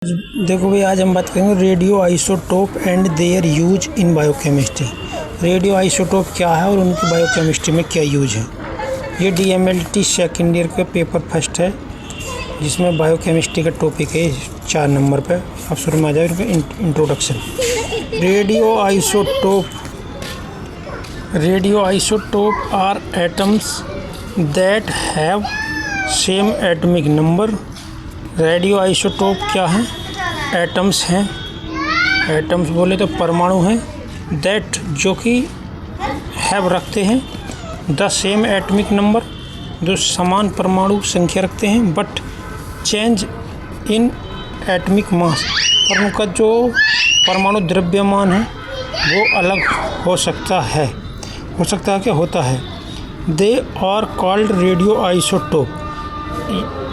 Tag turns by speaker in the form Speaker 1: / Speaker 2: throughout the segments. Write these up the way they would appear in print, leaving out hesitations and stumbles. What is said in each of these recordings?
Speaker 1: देखो भाई, आज हम बात करेंगे radio isotope and their use in biochemistry. Radio isotope क्या है और उनकी बायोकेमिस्ट्री में क्या यूज है। ये DMLT सेकेंड ईयर का पेपर फर्स्ट है, जिसमें बायोकेमिस्ट्री का टॉपिक है 4 नंबर पे। अब शुरू में आ जाए introduction. Radio isotope are atoms that have same atomic number. Radio isotope क्या है? एटम्स हैं। एटम्स बोले तो परमाणु हैं। दैट जो कि हैव रखते हैं द सेम एटॉमिक नंबर, जो समान परमाणु संख्या रखते हैं, but change in atomic mass, पर उनका जो परमाणु द्रव्यमान है वो अलग हो सकता है। क्या होता है? They are called radio isotope.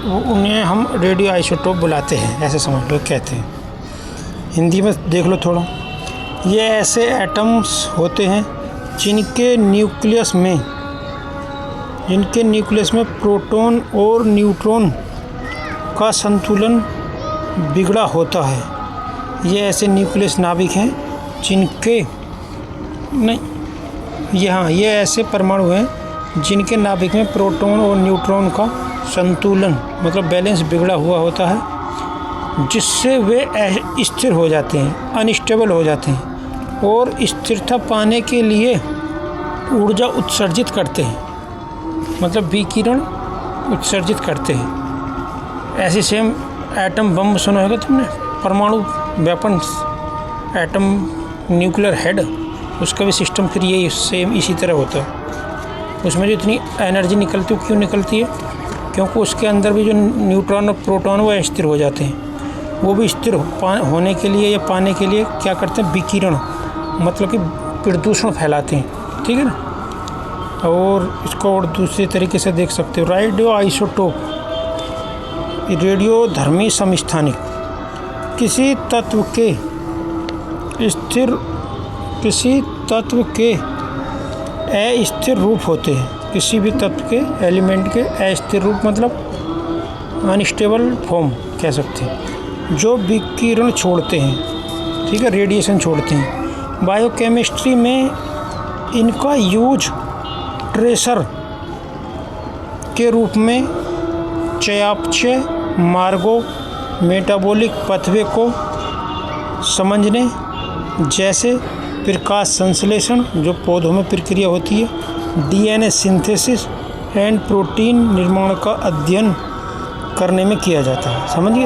Speaker 1: उन्हें हम रेडियो आइसोटोप बुलाते हैं, ऐसे समझ लो, कहते हैं। हिंदी में देख लो थोड़ा। ये ऐसे एटम्स होते हैं जिनके न्यूक्लियस में प्रोटॉन और न्यूट्रॉन का संतुलन बिगड़ा होता है। ये ऐसे न्यूक्लियस नाभिक हैं ये ऐसे परमाणु हैं जिनके नाभिक में प्रोटॉन और न्यूट्रॉन का संतुलन मतलब बैलेंस बिगड़ा हुआ होता है, जिससे वे स्थिर हो जाते हैं, अनस्टेबल हो जाते हैं और स्थिरता पाने के लिए ऊर्जा उत्सर्जित करते हैं, मतलब विकिरण उत्सर्जित करते हैं। ऐसे सेम एटम बम सुना होगा तुमने, परमाणु वेपन्स, एटम न्यूक्लियर हेड, उसका भी सिस्टम फिर ये सेम इसी तरह होता है। उसमें जो इतनी एनर्जी निकलती है, क्यों निकलती है? क्योंकि उसके अंदर भी जो न्यूट्रॉन और प्रोटॉन वो स्थिर हो जाते हैं। वो भी स्थिर होने के लिए या पाने के लिए क्या करते हैं? विकिरण, मतलब कि प्रदूषण फैलाते हैं। ठीक है ना। और इसको और दूसरे तरीके से देख सकते हो। रेडियो आइसोटोप, रेडियो धर्मी समस्थानिक, किसी तत्व के अस्थिर रूप होते हैं। किसी भी तत्व के, एलिमेंट के अस्थिर रूप मतलब अनस्टेबल फॉर्म कह सकते हैं, जो विकिरण छोड़ते हैं। ठीक है, रेडिएशन छोड़ते हैं। बायोकेमिस्ट्री में इनका यूज ट्रेसर के रूप में चयापचय मार्गों, मेटाबॉलिक पथवे को समझने, जैसे प्रकाश संश्लेषण जो पौधों में प्रक्रिया होती है, DNA सिंथेसिस एंड प्रोटीन निर्माण का अध्ययन करने में किया जाता है। समझिए,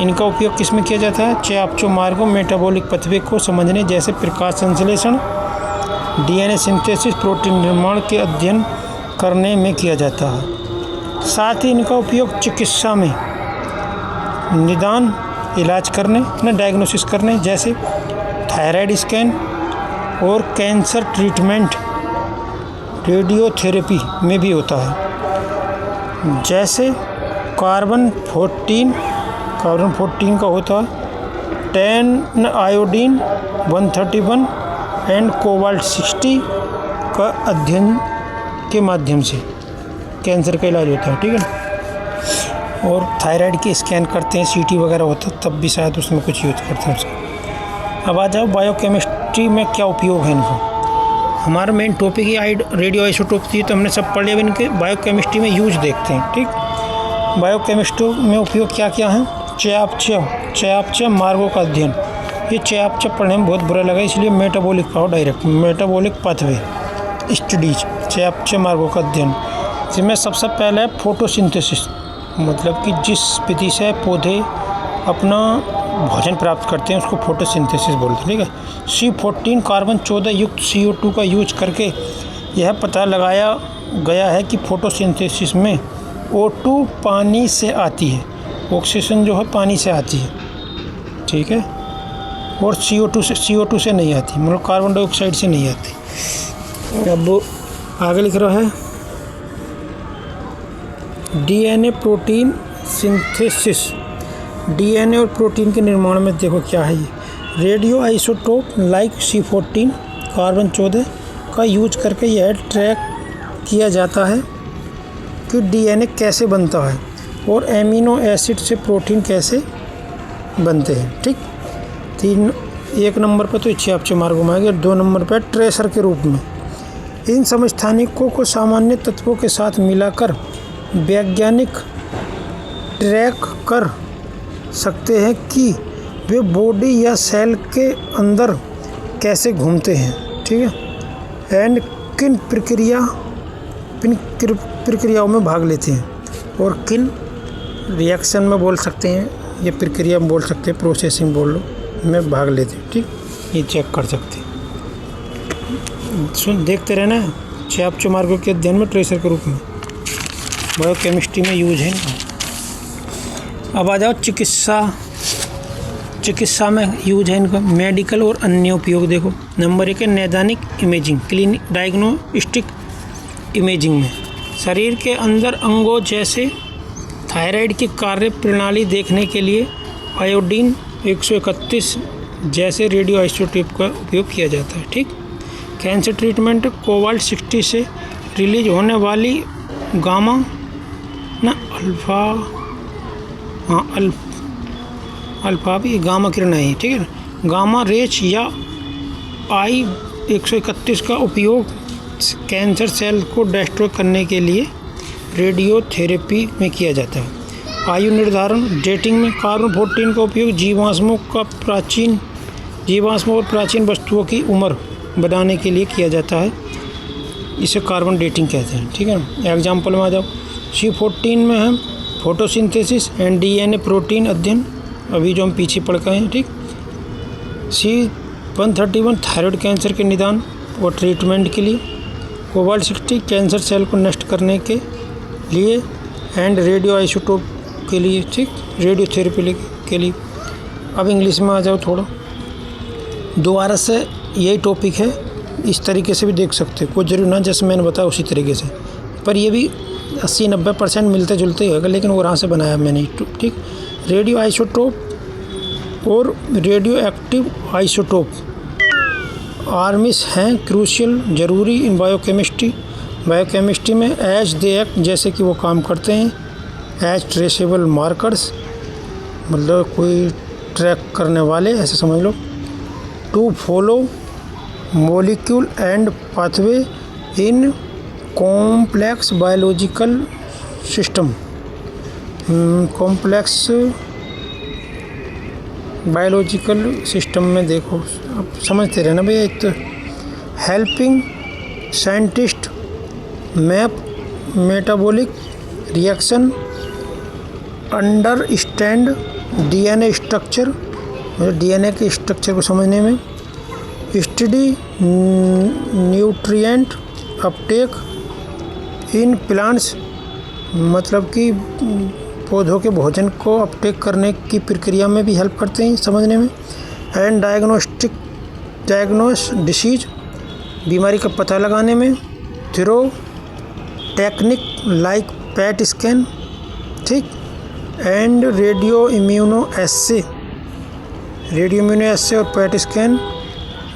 Speaker 1: इनका उपयोग किस में किया जाता है? चयापचय मार्गों, मेटाबॉलिक पथवे को समझने, जैसे प्रकाश संश्लेषण, DNA सिंथेसिस, प्रोटीन निर्माण के अध्ययन करने में किया जाता है। साथ ही इनका उपयोग चिकित्सा में निदान, इलाज करने, डायग्नोसिस करने, जैसे थायराइड स्कैन और कैंसर ट्रीटमेंट, रेडियोथेरेपी में भी होता है। जैसे कार्बन 14 का होता है 10 आयोडीन 131 एंड कोबाल्ट 60 का अध्ययन के माध्यम से कैंसर का इलाज होता है। ठीक है ना। और थायराइड की स्कैन करते हैं, CT वगैरह होता है, तब भी शायद उसमें कुछ यूज करते हैं उसका। अब आ जाओ बायोकेमिस्ट्री में क्या उपयोग है इनका। हमारा मेन टॉपिक ही रेडियो आइसोटोप थी, तो हमने सब पढ़ लिया। इनके बायोकेमिस्ट्री में यूज देखते हैं। ठीक, बायोकेमिस्ट्री में उपयोग क्या क्या है? चयापचय मार्गों का अध्ययन। ये चयापचय पढ़ने में बहुत बुरा लगा, इसलिए metabolic power direct, metabolic पथवे studies, चयापचय मार्गों का अध्ययन, जिसमें सबसे पहले है फोटोसिंथेसिस, मतलब कि जिस विधि से पौधे अपना भोजन प्राप्त करते हैं उसको फोटोसिंथेसिस बोलते हैं। ठीक है। C14 कार्बन 14 युक्त CO2 का यूज करके यह पता लगाया गया है कि फोटोसिंथेसिस में O2 पानी से आती है, ऑक्सीजन जो है पानी से आती है। ठीक है। और CO2 से नहीं आती, मतलब कार्बन डाइऑक्साइड से नहीं आती। अब आगे लिख रहा है DNA प्रोटीन सिंथेसिस। DNA और प्रोटीन के निर्माण में देखो क्या है ये। Radio isotope like C14 carbon 14 का यूज करके यह ट्रैक किया जाता है कि DNA कैसे बनता है और एमिनो एसिड से प्रोटीन कैसे बनते हैं। ठीक, 1 नंबर पर तो चयापचय मार्ग घुमाएंगे, 2 नंबर पर ट्रेसर के रूप में इन समस्थानिकों को सामान्य तत्वों के साथ मिलाकर वैज्ञानिक ट्रैक कर सकते हैं कि वे बॉडी या सेल के अंदर कैसे घूमते हैं। ठीक है, एंड किन प्रक्रियाओं में भाग लेते हैं और किन रिएक्शन में बोल सकते हैं, ये प्रक्रिया में बोल सकते हैं, प्रोसेसिंग बोल लो, में भाग लेते हैं। ठीक, ये चेक कर सकते हैं। देखते रहना चयापचय मार्गों के अध्ययन में ट्रेसर के रूप में बायोकेमिस्ट्री में यूज है। अब आ जाओ चिकित्सा में यूज है इनका, मेडिकल और अन्य उपयोग। देखो नंबर 1 है नैदानिक इमेजिंग, क्लिनिक डायग्नोस्टिक इमेजिंग में शरीर के अंदर अंगों जैसे थायराइड की कार्य प्रणाली देखने के लिए आयोडीन 131 जैसे रेडियो आइसोटोप का उपयोग किया जाता है। ठीक, कैंसर ट्रीटमेंट कोबाल्ट 60 से रिलीज होने वाली गामा अल्फा भी गामा किरणें हैं। ठीक है, गामा रेज या I-131 का उपयोग कैंसर सेल को डिस्ट्रॉय करने के लिए रेडियोथेरेपी में किया जाता है। आयु निर्धारण डेटिंग में कार्बन 14 का उपयोग जीवाश्मों और प्राचीन वस्तुओं की उम्र बढ़ाने के लिए किया जाता है, इसे कार्बन डेटिंग कहते हैं। ठीक है, एग्जाम्पल में आ जाओ, C14 में है फोटोसिंथेसिस एंड DNA प्रोटीन अध्ययन, अभी जो हम पीछे पढ़ गए हैं। ठीक, C131 थायराइड कैंसर के निदान और ट्रीटमेंट के लिए, कोबाल्ट 60 कैंसर सेल को नष्ट करने के लिए एंड रेडियो आइसोटोप के लिए। ठीक, रेडियोथेरेपी के लिए। अब इंग्लिश में आ जाओ थोड़ा, दोबारा से यही टॉपिक है, इस तरीके से भी देख सकते हो, कोई जरूर ना जैसे मैंने बताया उसी तरीके से, पर ये भी 80-90% मिलते जुलते ही होगा, लेकिन वो वहाँ से बनाया मैंने। ठीक, रेडियो आइसोटोप और रेडियो एक्टिव आइसोटोप आर्मिस हैं क्रूशियल जरूरी इन बायोकेमिस्ट्री में एज दे एक्ट, जैसे कि वो काम करते हैं एज ट्रेसेबल मार्कर्स, मतलब कोई ट्रैक करने वाले, ऐसे समझ लो, to follow molecule and pathway in complex biological system. Complex biological system में देखो, अब समझते रहना भैया। एक तो helping scientist map metabolic reaction, understand DNA structure, मतलब DNA के स्ट्रक्चर को समझने में, study nutrient uptake in plants, मतलब कि पौधों के भोजन को अपटेक करने की प्रक्रिया में भी हेल्प करते हैं समझने में, एंड डायग्नोस डिसीज, बीमारी का पता लगाने में, through technique like PET scan. ठीक, एंड रेडियो इम्यूनो एस्से और PET scan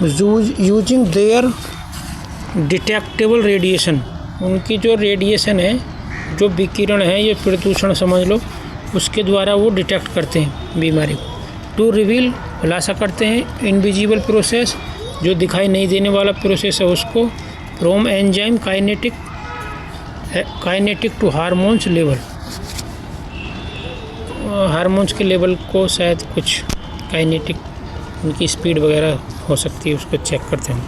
Speaker 1: using their detectable radiation, उनकी जो रेडिएशन है, जो विकिरण है, ये प्रदूषण समझ लो, उसके द्वारा वो डिटेक्ट करते हैं बीमारी को। टू रिवील, खुलासा करते हैं इनविजिबल प्रोसेस, जो दिखाई नहीं देने वाला प्रोसेस है उसको, from enzyme kinetic to hormones level, hormones के लेवल को शायद कुछ काइनेटिक, उनकी स्पीड वगैरह हो सकती है, उसको चेक करते हैं।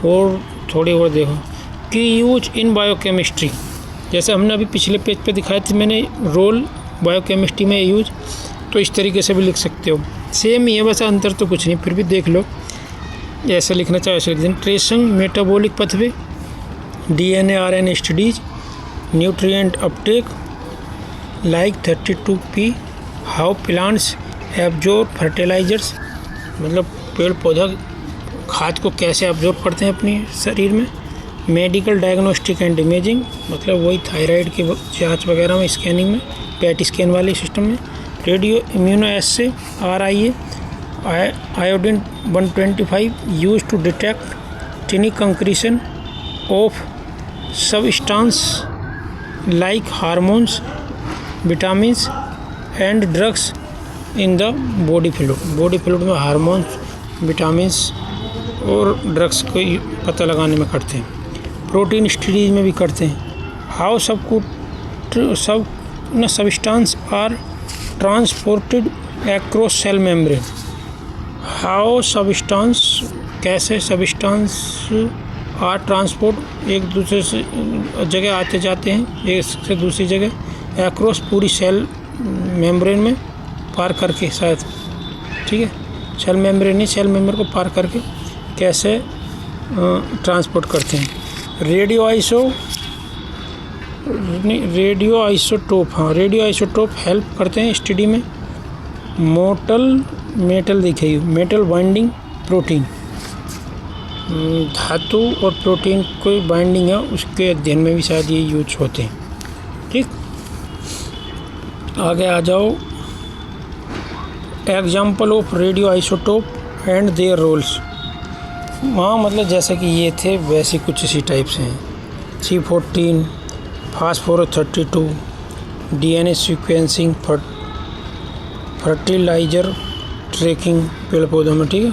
Speaker 1: और थोड़ी और देखो कि यूज इन बायोकेमिस्ट्री, जैसे हमने अभी पिछले पेज पे दिखाई थी मैंने, रोल बायोकेमिस्ट्री में यूज, तो इस तरीके से भी लिख सकते हो, सेम ही है, बस अंतर तो कुछ नहीं, फिर भी देख लो, ऐसे लिखना चाहे ऐसे लिख दें। Tracing metabolic pathway, DNA RNA studies, nutrient uptake like 32P, how plants absorb fertilizers, मतलब पेड़ पौधा खाद को कैसे एब्जॉर्ब करते हैं अपने शरीर में। मेडिकल डायग्नोस्टिक एंड इमेजिंग, मतलब वही थायराइड की जांच वगैरह में, स्कैनिंग में, पैट स्कैन वाले सिस्टम में। Radio immuno assay RIA, iodine 125 use to detect tiny concentration of substance like hormones vitamins and drugs in the body fluid में हार्मोन्स, विटामिन्स और ड्रग्स को पता लगाने में करते हैं। प्रोटीन स्टडीज में भी करते हैं। How substance are transported across cell membrane. How substance, कैसे सब्सटेंस आर ट्रांसपोर्ट एक दूसरे से जगह आते जाते हैं, एक से दूसरी जगह, एक्रॉस पूरी सेल मेम्ब्रेन में पार करके, शायद, ठीक है, सेल मेम्ब्रेन नहीं, सेल मेम्ब्रेन को पार करके कैसे ट्रांसपोर्ट करते हैं। रेडियो आइसोटोप, हाँ, रेडियो आइसोटोप हेल्प करते हैं स्टडी में। मेटल देखिए, मेटल बाइंडिंग प्रोटीन, धातु और प्रोटीन कोई बाइंडिंग है उसके अध्ययन में भी शायद ये यूज होते हैं। ठीक, आगे आ जाओ। Example of radio isotope and their roles. हाँ, मतलब जैसे कि ये थे वैसे कुछ इसी टाइप से हैं। C14, phosphorus 32, DNA sequencing, fertilizer tracking पेड़ पौधों में, ठीक है।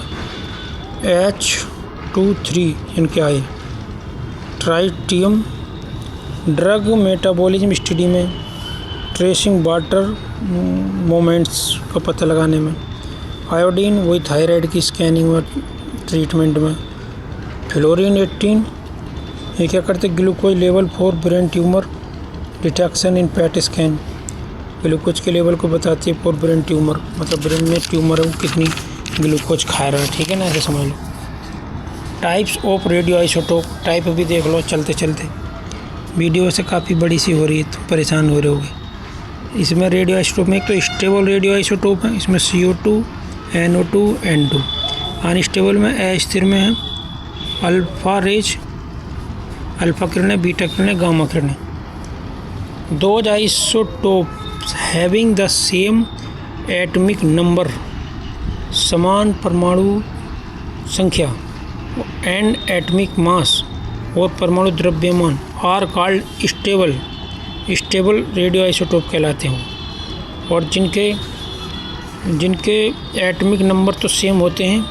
Speaker 1: H23 इनके आए। ट्राइटियम ड्रग मेटाबॉलिज्म स्टडी में, ट्रेसिंग वाटर मोमेंट्स का पता लगाने में। आयोडीन वही थायराइड की स्कैनिंग और ट्रीटमेंट में। फ्लोरीन 18 ये क्या करते, glucose level for brain tumour detection in PET scan. Glucose के लेवल को बताती है फॉर ब्रेन ट्यूमर, मतलब ब्रेन में ट्यूमर है वो कितनी ग्लूकोज खा रहा है, ठीक है ना, ऐसे समझ लो। Types of radio isotope, type भी देख लो चलते चलते। वीडियो से काफ़ी बड़ी सी हो रही है तो परेशान हो रहे होगे। इसमें रेडियो आइसोटोप में एक तो स्टेबल रेडियो आइसोटोप है, इसमें CO2, NO2, N2। अनस्टेबल में अस्थिर में है अल्फा रेज, अल्फा किरणें, बीटा किरणें, गामा किरणें। Those isotopes having the same atomic number, समान परमाणु संख्या, एंड एटॉमिक मास और परमाणु द्रव्यमान, are called stable radio isotope कहलाते हैं। और जिनके एटॉमिक नंबर तो सेम होते हैं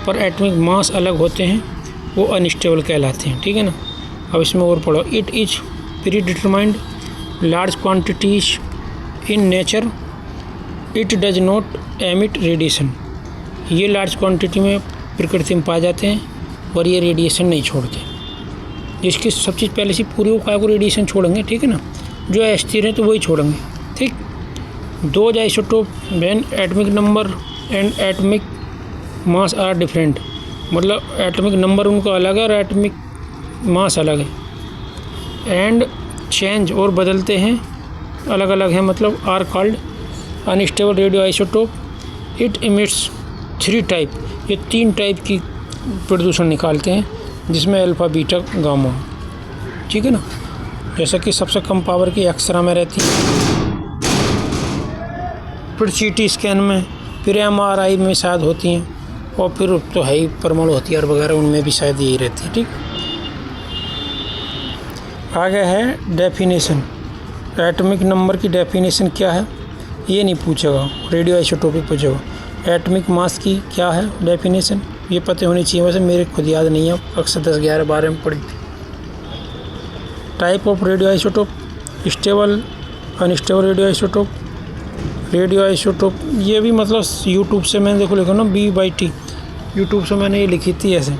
Speaker 1: पर एटॉमिक मास अलग होते हैं वो अनस्टेबल कहलाते हैं, ठीक है ना। अब इसमें और पढ़ो। It is pre determined large quantities in nature, it does not emit radiation. ये लार्ज क्वांटिटी में प्रकृति में पाए जाते हैं और ये रेडिएशन नहीं छोड़ते। जिसकी सब चीज़ पहले से पूरी वो काय को रेडिएशन छोड़ेंगे, ठीक है ना, जो अस्थिर है तो वही छोड़ेंगे, ठीक। दो isotope when atomic number and atomic mass are different, मतलब एटॉमिक नंबर उनका अलग है और एटॉमिक मास अलग है। एंड चेंज और बदलते हैं, अलग अलग हैं, मतलब are called unstable radio isotope. It emits 3 type, ये 3 टाइप की प्रदूषण निकालते हैं जिसमें अल्फा, बीटा, गामा, ठीक है ना। जैसा कि सबसे कम पावर की एक्सरा में रहती है, फिर CT स्कैन में, फिर MRI में शायद होती हैं, और फिर तो है ही परमाणु हथियार वगैरह उनमें भी शायद यही रहती है, ठीक। आगे है डेफिनेशन। एटॉमिक नंबर की डेफिनेशन क्या है ये नहीं पूछेगा, रेडियो आइसोटोप पूछेगा। एटॉमिक मास की क्या है डेफिनेशन, ये पता होनी चाहिए, वैसे मेरे खुद याद नहीं है, अक्सर 10, 11, 12 में पढ़ी थी। Type of radio isotope, stable, unstable radio isotope, ये भी मतलब यूट्यूब से मैंने देखो लिखा ना B/T, यूट्यूब से मैंने ये लिखी थी ऐसे।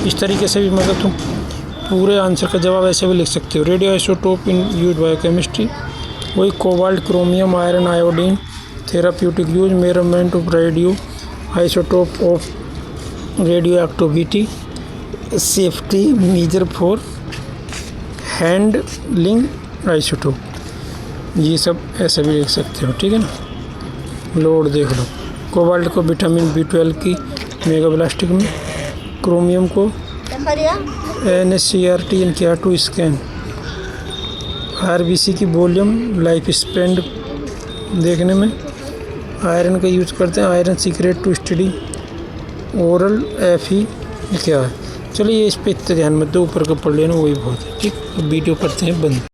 Speaker 1: इस तरीके से भी मतलब तुम पूरे आंसर का जवाब ऐसे भी लिख सकते हो। Radio isotope in use biochemistry, वही cobalt, chromium, iron, iodine, therapeutic use, measurement of radio isotope of radioactivity, safety measure for handling isotope, ये सब ऐसे भी लिख सकते हो, ठीक है ना। लोड देख लो, कोबाल्ट को विटामिन B12 की मेगाब्लास्टिक में, क्रोमियम को NaCRT in Ca2 scan, RBC की वॉल्यूम लाइफ स्पेंड देखने में, आयरन का यूज़ करते हैं, iron secret to study, oral Fe क्या है। चलिए इस पे इतना ध्यान मत दो, ऊपर का पढ़ लेना वही बहुत है, ठीक। वीडियो करते हैं बंद।